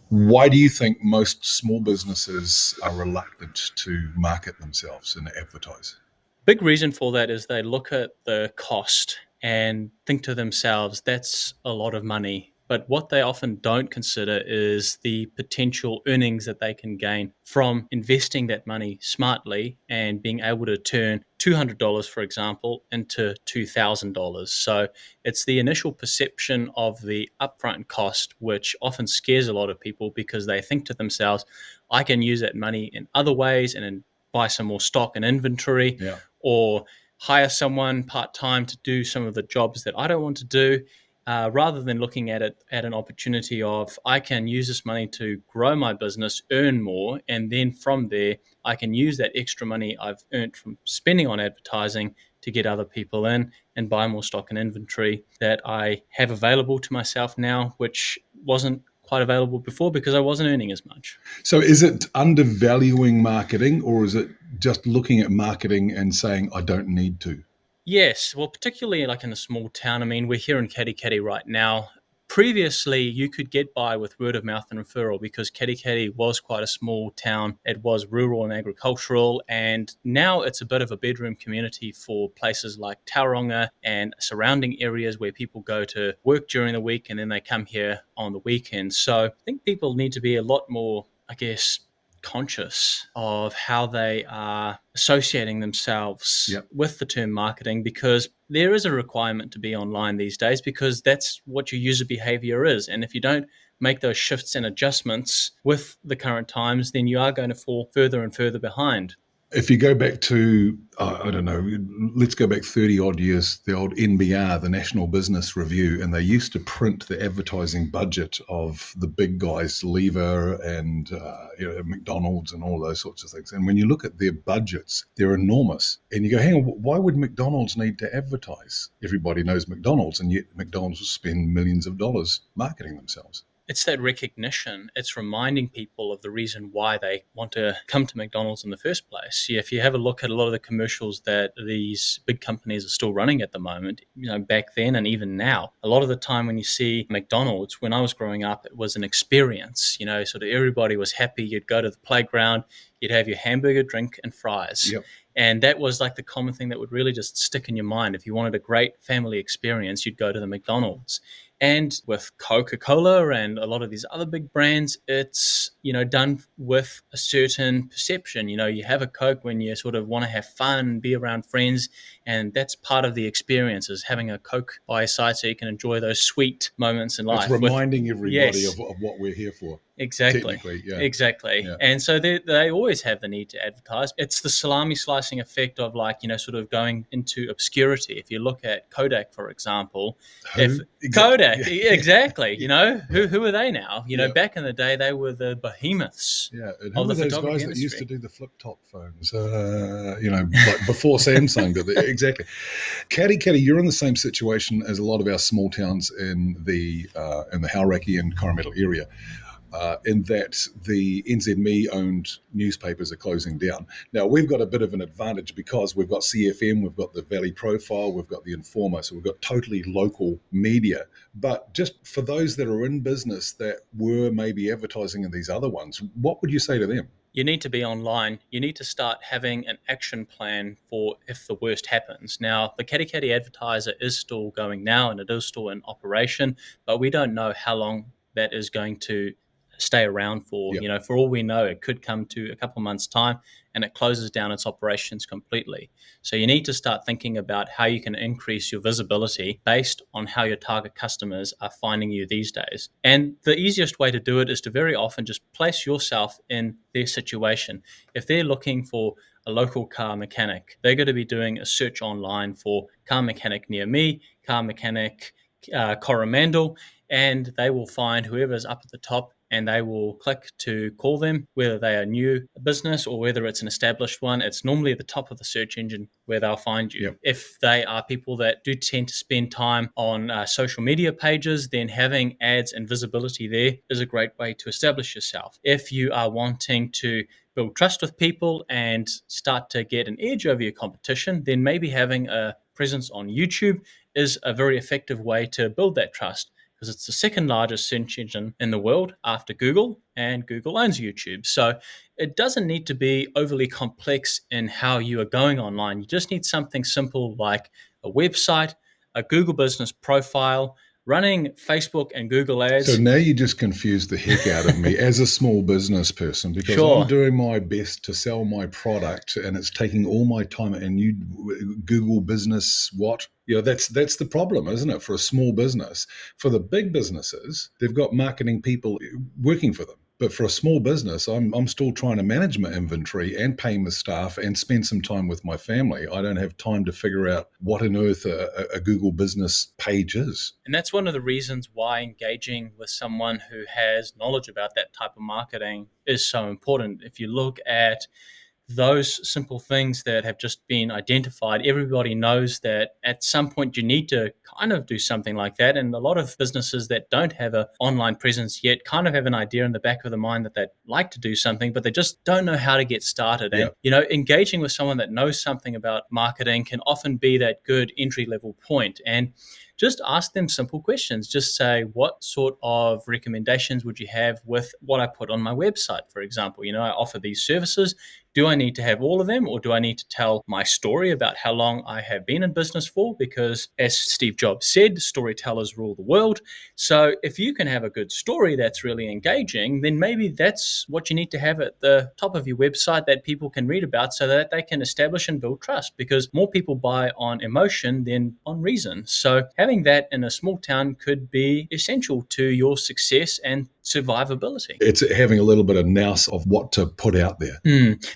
Why do you think most small businesses are reluctant to market themselves and advertise? Big reason for that is they look at the cost and think to themselves, that's a lot of money. But what they often don't consider is the potential earnings that they can gain from investing that money smartly and being able to turn $200, for example, into $2,000. So it's the initial perception of the upfront cost, which often scares a lot of people because they think to themselves, I can use that money in other ways and buy some more stock and inventory, Yeah. or hire someone part-time to do some of the jobs that I don't want to do, rather than looking at it at an opportunity of, I can use this money to grow my business, earn more, and then from there, I can use that extra money I've earned from spending on advertising to get other people in and buy more stock and inventory that I have available to myself now, which wasn't quite available before because I wasn't earning as much. So is it undervaluing marketing, or is it just looking at marketing and saying, I don't need to? Yes, well, particularly like in a small town. I mean, we're here in Katikati right now. Previously, you could get by with word of mouth and referral because Katikati was quite a small town. It was rural and agricultural, and now it's a bit of a bedroom community for places like Tauranga and surrounding areas where people go to work during the week and then they come here on the weekend. So I think people need to be a lot more, I guess, conscious of how they are associating themselves Yep. with the term marketing, because there is a requirement to be online these days because that's what your user behavior is. And if you don't make those shifts and adjustments with the current times, then you are going to fall further and further behind. If you go back to, I don't know, let's go back 30 odd years, the old NBR, the National Business Review, and they used to print the advertising budget of the big guys, Lever and McDonald's and all those sorts of things. And when you look at their budgets, they're enormous. And you go, hang on, why would McDonald's need to advertise? Everybody knows McDonald's, and yet McDonald's will spend millions of dollars marketing themselves. It's that recognition. It's reminding people of the reason why they want to come to McDonald's in the first place. Yeah, if you have a look at a lot of the commercials that these big companies are still running at the moment, back then and even now, a lot of the time when you see McDonald's, when I was growing up, it was an experience. Sort of everybody was happy. You'd go to the playground, you'd have your hamburger, drink, and fries. Yep. And that was like the common thing that would really just stick in your mind. If you wanted a great family experience, you'd go to the McDonald's. And with Coca-Cola and a lot of these other big brands, it's, done with a certain perception. You have a Coke when you sort of want to have fun, be around friends, and that's part of the experience, is having a Coke by your side so you can enjoy those sweet moments in life. It's reminding everybody Yes. of what we're here for. Exactly. Technically, yeah. Exactly. Yeah. And so they always have the need to advertise. It's the salami slicing effect of sort of going into obscurity. If you look at Kodak, for example, Kodak, Yeah. exactly. Yeah. Who are they now? Yeah. Back in the day, they were the behemoths. Yeah, and of who the were those photography guys that used industry. to do the flip-top phones? Like before Samsung did it. Exactly. Katikati, you're in the same situation as a lot of our small towns in the Hauraki and Coromandel area. In that the NZME-owned newspapers are closing down. Now, we've got a bit of an advantage because we've got CFM, we've got the Valley Profile, we've got the Informer, so we've got totally local media. But just for those that are in business that were maybe advertising in these other ones, what would you say to them? You need to be online. You need to start having an action plan for if the worst happens. Now, the Katikati Advertiser is still going now and it is still in operation, but we don't know how long that is going to stay around for. Yep. For all we know, it could come to a couple of months' time and it closes down its operations completely. So you need to start thinking about how you can increase your visibility based on how your target customers are finding you these days. And the easiest way to do it is to very often just place yourself in their situation. If they're looking for a local car mechanic, they're going to be doing a search online for car mechanic near me, car mechanic Coromandel, and they will find whoever's up at the top and they will click to call them, whether they are new business or whether it's an established one. It's normally at the top of the search engine where they'll find you. Yep. If they are people that do tend to spend time on social media pages, then having ads and visibility there is a great way to establish yourself. If you are wanting to build trust with people and start to get an edge over your competition, then maybe having a presence on YouTube is a very effective way to build that trust. because it's the second largest search engine in the world after Google, and Google owns YouTube. So it doesn't need to be overly complex in how you are going online. You just need something simple like a website, a Google business profile, running Facebook and Google ads. So now you just confused the heck out of me as a small business person, because Sure. I'm doing my best to sell my product and it's taking all my time. And you Google business what? That's the problem, isn't it? For a small business. For the big businesses, they've got marketing people working for them. But for a small business, I'm still trying to manage my inventory and pay my staff and spend some time with my family. I don't have time to figure out what on earth a Google business page is. And that's one of the reasons why engaging with someone who has knowledge about that type of marketing is so important. If you look at those simple things that have just been identified, everybody knows that at some point you need to kind of do something like that. And a lot of businesses that don't have an online presence yet kind of have an idea in the back of the mind that they'd like to do something, but they just don't know how to get started. Yeah. And, engaging with someone that knows something about marketing can often be that good entry level point. And just ask them simple questions. Just say, what sort of recommendations would you have with what I put on my website, for example? I offer these services. Do I need to have all of them, or do I need to tell my story about how long I have been in business for? Because as Steve Jobs said, storytellers rule the world. So if you can have a good story that's really engaging, then maybe that's what you need to have at the top of your website that people can read about, so that they can establish and build trust, because more people buy on emotion than on reason. So having that in a small town could be essential to your success and survivability. It's having a little bit of nous of what to put out there.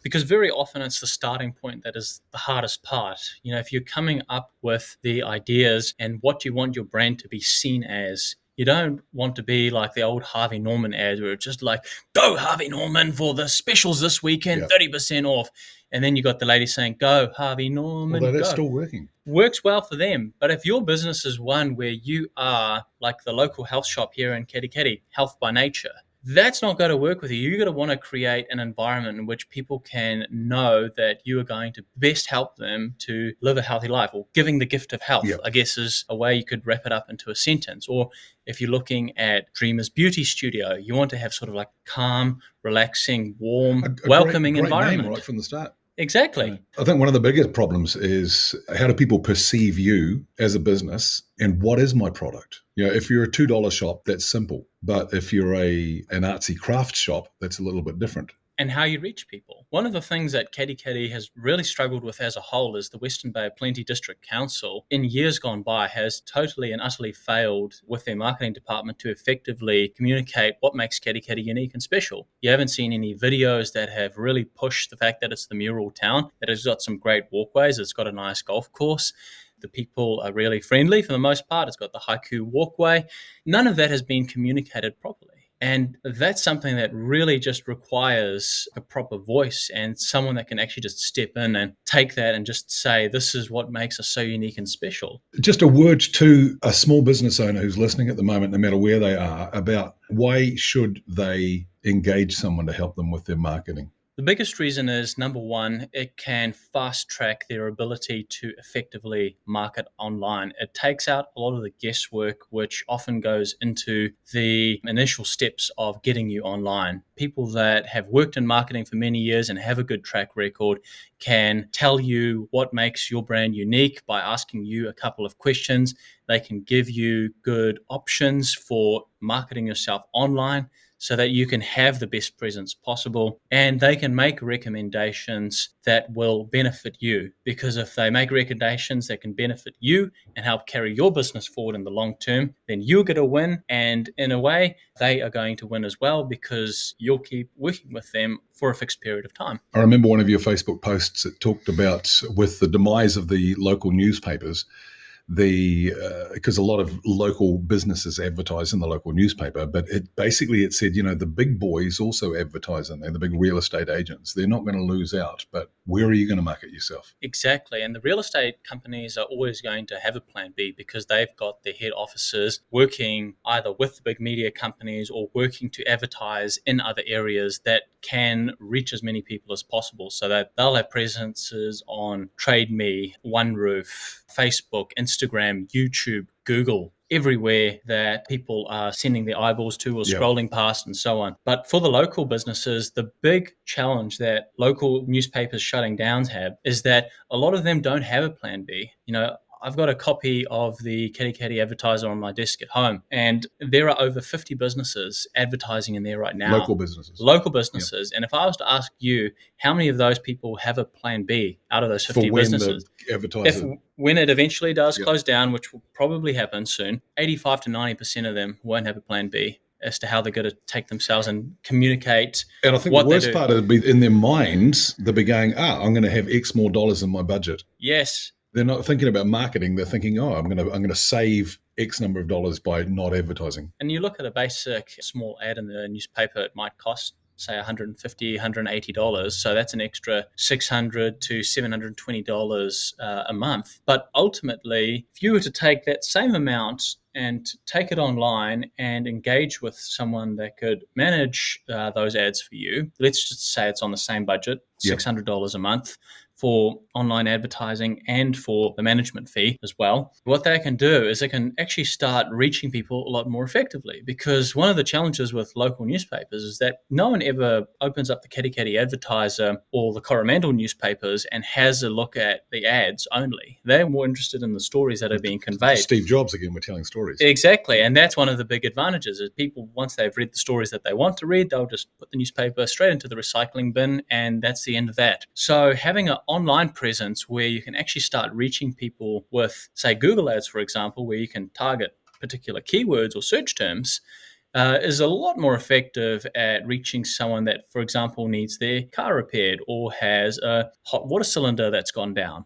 Because very often it's the starting point that is the hardest part. If you're coming up with the ideas and what you want your brand to be seen as, you don't want to be like the old Harvey Norman ad where it's just like, go Harvey Norman for the specials this weekend, 30% off. And then you got the lady saying, go Harvey Norman, Although that's go. still working. Works well for them. But if your business is one where you are like the local health shop here in Katikati, Health by Nature, that's not going to work with you. You're going to want to create an environment in which people can know that you are going to best help them to live a healthy life, or giving the gift of health, I guess, is a way you could wrap it up into a sentence. Or if you're looking at Dreamer's Beauty Studio, you want to have sort of like calm, relaxing, warm, welcoming great environment. Name right from the start. Exactly. I think one of the biggest problems is, how do people perceive you as a business, and what is my product? If you're a $2 shop, that's simple. But if you're an artsy craft shop, that's a little bit different. And how you reach people. One of the things that Katikati has really struggled with as a whole is the Western Bay of Plenty District Council, in years gone by, has totally and utterly failed with their marketing department to effectively communicate what makes Katikati unique and special. You haven't seen any videos that have really pushed the fact that it's the mural town, that it's got some great walkways, it's got a nice golf course. The people are really friendly for the most part. It's got the haiku walkway. None of that has been communicated properly. And that's something that really just requires a proper voice and someone that can actually just step in and take that and just say, this is what makes us so unique and special. Just a word to a small business owner who's listening at the moment, no matter where they are, about why should they engage someone to help them with their marketing? The biggest reason is, number one, it can fast track their ability to effectively market online. It takes out a lot of the guesswork, which often goes into the initial steps of getting you online. People that have worked in marketing for many years and have a good track record can tell you what makes your brand unique by asking you a couple of questions. They can give you good options for marketing yourself online, so that you can have the best presence possible, and they can make recommendations that will benefit you. Because if they make recommendations that can benefit you and help carry your business forward in the long term, then you're going to win, and in a way, they are going to win as well, because you'll keep working with them for a fixed period of time. I remember one of your Facebook posts that talked about, with the demise of the local newspapers, because a lot of local businesses advertise in the local newspaper, but it said, the big boys also advertise in there, the big real estate agents. They're not going to lose out, but where are you going to market yourself? Exactly. And the real estate companies are always going to have a plan B, because they've got their head offices working either with the big media companies or working to advertise in other areas that can reach as many people as possible, so that they'll have presences on Trade Me, One Roof, Facebook, Instagram, YouTube, Google. everywhere that people are sending their eyeballs to or Yep. scrolling past and so on. But for the local businesses, the big challenge that local newspapers shutting down have is that a lot of them don't have a plan B. I've got a copy of the Kitty Kitty advertiser on my desk at home, and there are over 50 businesses advertising in there right now. Local businesses. And if I was to ask you, how many of those people have a plan B out of those 50 For when businesses? the advertiser... When it eventually does close down, which will probably happen soon, 85 to 90% of them won't have a plan B as to how they're going to take themselves and communicate. And I think the worst part would be in their minds, they'll be going, I'm going to have X more dollars in my budget. Yes. They're not thinking about marketing. They're thinking, I'm going to save X number of dollars by not advertising. And you look at a basic small ad in the newspaper, it might cost, say, $150, $180. So that's an extra $600 to $720 a month. But ultimately, if you were to take that same amount and take it online and engage with someone that could manage those ads for you, let's just say it's on the same budget, $600 a month for online advertising and for the management fee as well. What they can do is they can actually start reaching people a lot more effectively, because one of the challenges with local newspapers is that no one ever opens up the Kitty Kitty advertiser or the Coromandel newspapers and has a look at the ads only. They're more interested in the stories that are being conveyed. Steve Jobs again, we're telling stories. Exactly, and that's one of the big advantages is people, once they've read the stories that they want to read, they'll just put the newspaper straight into the recycling bin, and that's the end of that. So having an online presence where you can actually start reaching people with, say, Google ads, for example, where you can target particular keywords or search terms, is a lot more effective at reaching someone that, for example, needs their car repaired or has a hot water cylinder that's gone down.